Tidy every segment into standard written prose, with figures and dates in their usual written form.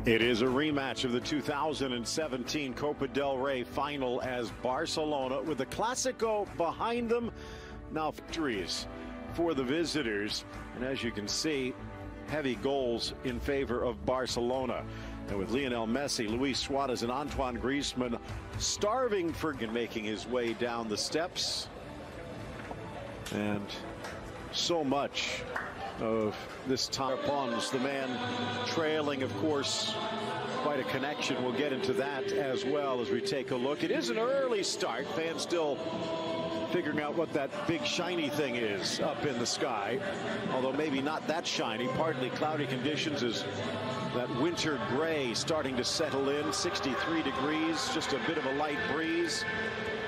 It is a rematch of the 2017 Copa del Rey final as Barcelona, with the Clásico behind them, now victories for the visitors. And as you can see, heavy goals in favor of Barcelona. And with Lionel Messi, Luis Suarez, and Antoine Griezmann starving for making his way down the steps. And so much of this time upon the man trailing, of course, quite a connection. We'll get into that as well as we take a look. It is an early start. Fans still figuring out what that big shiny thing is up in the sky, although maybe not that shiny. Partly cloudy conditions as that winter gray starting to settle in. 63 degrees, just a bit of a light breeze.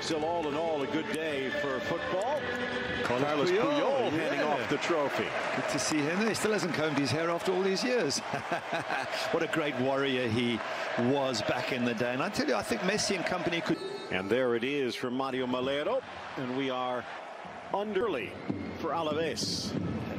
Still, all in all, a good day for football. Carlos Puyol handing off the trophy. Good to see him. He still hasn't combed his hair after all these years. What a great warrior he was back in the day. And I tell you, I think Messi and company could. And there it is for Mario Malero. And we are underly for AIaves.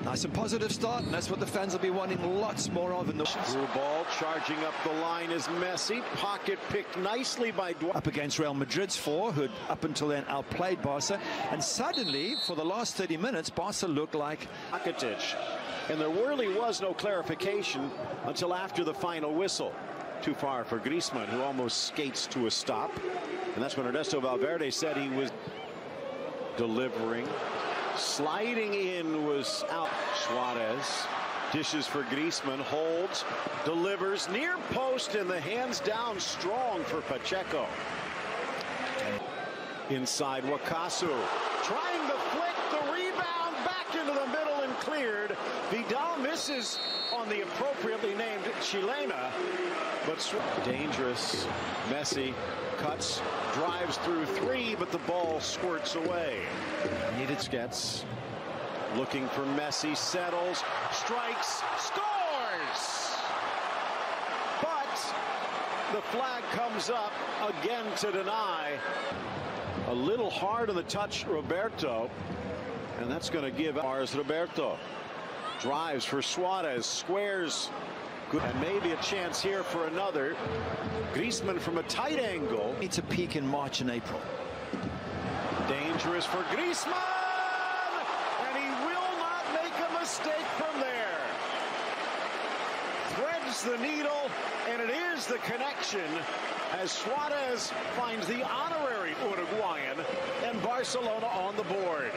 Nice and positive start, and that's what the fans will be wanting lots more of in the through ball. Charging up the line is Messi. Pocket picked nicely by up against Real Madrid's four, who had up until then outplayed Barca. And suddenly, for the last 30 minutes, Barca looked like Hіghlіghts. And there really was no clarification until after the final whistle. Too far for Griezmann, who almost skates to a stop. And that's when Ernesto Valverde said he was delivering. Sliding in was out. Suarez dishes for Griezmann, holds, delivers near post, and the hands down strong for Pacheco. Inside Wakasu, trying to flick the rebound back into the middle and cleared. Vidal misses on the appropriately named Chilena, but dangerous. Messi cuts, drives through three, but the ball squirts away. Needed Skets, looking for Messi, settles, strikes, scores! But the flag comes up again to deny. A little hard on the touch, Roberto, and that's going to give ours. Roberto drives for Suarez, squares. Good. And maybe a chance here for another. Griezmann from a tight angle. It's a peak in March and April. Dangerous for Griezmann! And he will not make a mistake from there. Threads the needle, and it is the connection as Suarez finds the honorary Uruguayan and Barcelona on the board.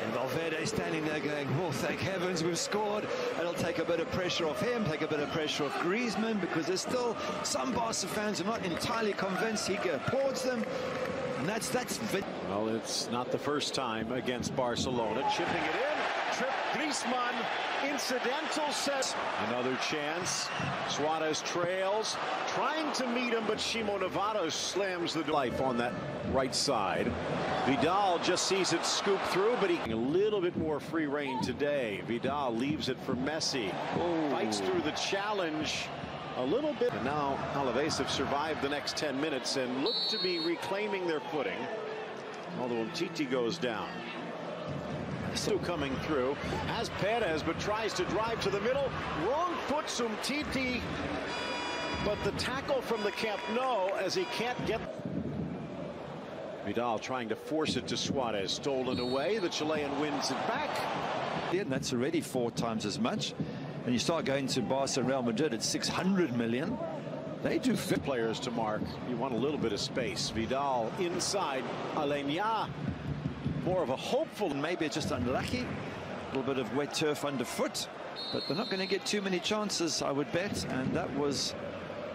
And Valverde standing there going, oh, thank heavens we've scored. It'll take a bit of pressure off him, take a bit of pressure off Griezmann, because there's still some Barca fans who are not entirely convinced. He applauds them. And that's well, it's not the first time against Barcelona. Chipping it in. Trip Griezmann. Incidental set. Another chance. Suarez trails. Trying to meet him, but Shimo Navarro slams the life on that right side. Vidal just sees it scoop through, but he a little bit more free reign today. Vidal leaves it for Messi. Fights through the challenge a little bit. And now AIaves have survived the next 10 minutes and look to be reclaiming their footing. Although Titi goes down. Still coming through. Has Perez, but tries to drive to the middle. Wrong foot, Umtiti. But the tackle from the Camp Nou as he can't get. Vidal trying to force it to Suarez. Stolen away. The Chilean wins it back. Yeah, and that's already 4 times as much. And you start going to Barca and Real Madrid at 600 million. They do fit players to mark. You want a little bit of space. Vidal inside. Alenia. More of a hopeful. Maybe it's just unlucky. A little bit of wet turf underfoot. But they're not going to get too many chances, I would bet. And that was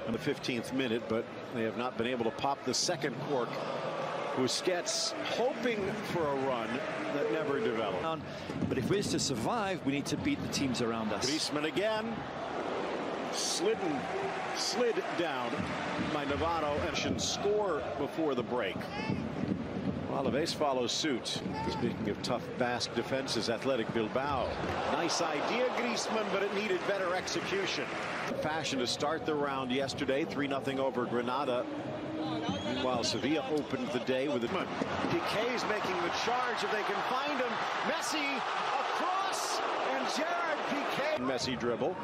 in the 15th minute, but they have not been able to pop the second cork. Busquets hoping for a run that never developed. But if we're to survive, we need to beat the teams around us. Griezmann again. Slid down by Navarro and should score before the break. ΑIaves follows suit. Speaking of tough Basque defenses, Athletic Bilbao. Nice idea, Griezmann, but it needed better execution. Fashion to start the round yesterday, 3-0 over Granada. Meanwhile, Sevilla opened the day with a Piqué's making the charge if they can find him. Messi across, and Gerard Piqué. Messi dribble.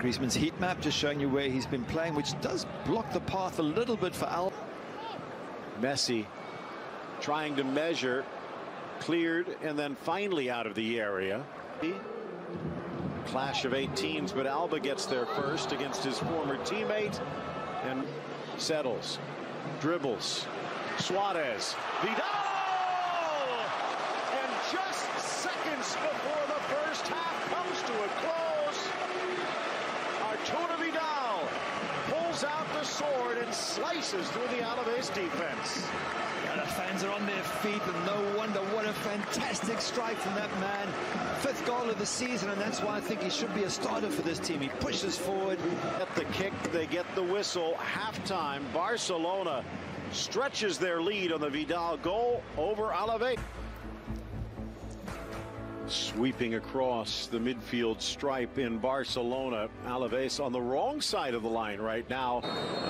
Griezmann's heat map just showing you where he's been playing, which does block the path a little bit for Alba. Messi trying to measure, cleared, and then finally out of the area. Clash of 18s, but Alba gets there first against his former teammate and settles, dribbles, Suarez, Vidal! And just seconds before the first half comes to a close, Arturo Vidal pulls out the sword and slices through the АIaves defense. Yeah, the fans are on their feet, and no wonder. What a fantastic strike from that man. 5th goal of the season, and that's why I think he should be a starter for this team. He pushes forward. At the kick, they get the whistle. Halftime, Barcelona stretches their lead on the Vidal goal over АIaves. Sweeping across the midfield stripe in Barcelona. АIaves on the wrong side of the line right now.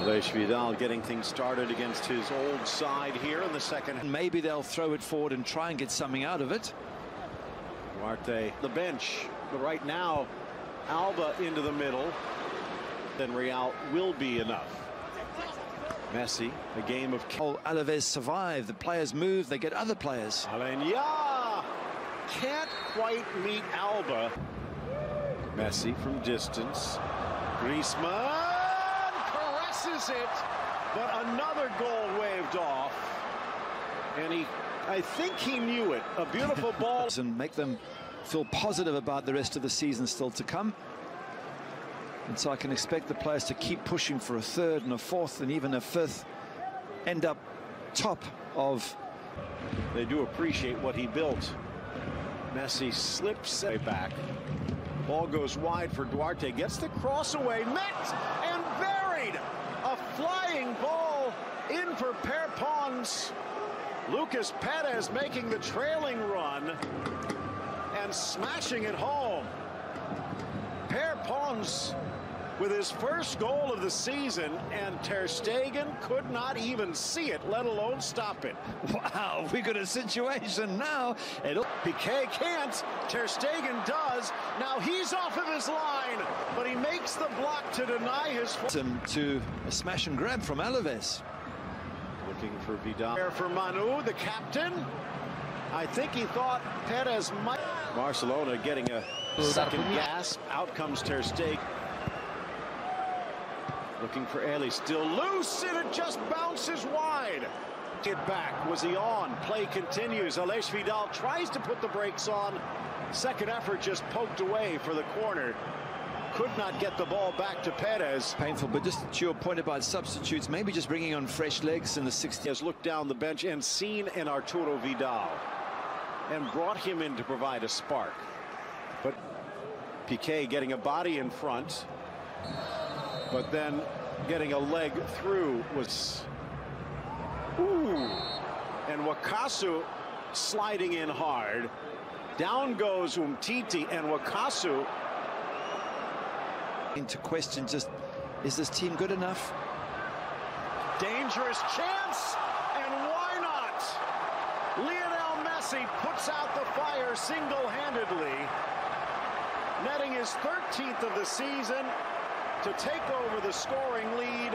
Vidal getting things started against his old side here in the second. Maybe they'll throw it forward and try and get something out of it. Duarte, the bench, but right now, Alba into the middle. Then Real will be enough. Messi, a game of... АIaves survive. The players move. They get other players. Alenya can't quite meet Alba. Messi from distance. Griezmann caresses it, but another goal waved off. And I think he knew it. A beautiful ball. And make them feel positive about the rest of the season still to come. And so I can expect the players to keep pushing for a 3rd and a 4th and even a 5th. End up top of... They do appreciate what he built. Messi slips back. Ball goes wide for Duarte. Gets the cross away. Met and buried. A flying ball in for Perpons. Lucas Perez making the trailing run and smashing it home. Perpons with his first goal of the season, and Ter Stegen could not even see it, let alone stop it. Wow, we got a situation now. Piqué can't. Ter Stegen does. Now he's off of his line, but he makes the block to deny his... To a smash and grab from ΑIaves. Looking for Vidal. There for Manu, the captain. I think he thought Perez might... Barcelona getting a second gasp. Out comes Ter Stegen. Looking for Eli, still loose, and it just bounces wide. Get back, was he on? Play continues. Vidal tries to put the brakes on. Second effort just poked away for the corner. Could not get the ball back to Perez. Painful, but just to your point about substitutes, maybe just bringing on fresh legs in the 60th. Has looked down the bench and seen an Arturo Vidal and brought him in to provide a spark. But Piqué getting a body in front, but then getting a leg through was... Ooh. And Wakasu sliding in hard. Down goes Umtiti, and Wakasu... Into question, just, is this team good enough? Dangerous chance, and why not? Lionel Messi puts out the fire single-handedly, netting his 13th of the season to take over the scoring lead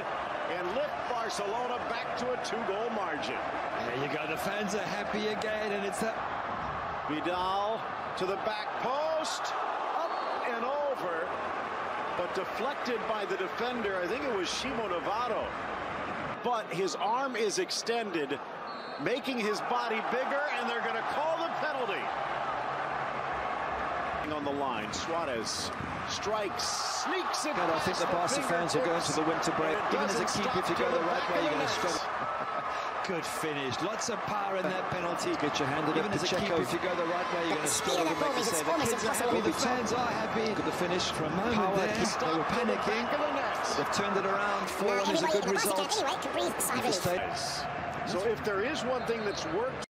and lift Barcelona back to a 2-goal margin. There you go, the fans are happy again, and it's that... Vidal to the back post, up and over, but deflected by the defender. I think it was Shimo Navarro. But his arm is extended, making his body bigger, and they're going to call the penalty. On the line, Suarez strikes, sneaks it. And I think the Barca fans will go into the winter break. Even as a keeper, if you go the right way, you're going to struggle. Good finish. Lots of power in that penalty. Get your hand in. Even as a keeper, if you go the right way, you're going to struggle to make the save. The kids are happy. The fans are happy. Look at the finish. For a moment there, they were panicking. They've turned it around. 4-1 is a good result. So if there is one thing that's worked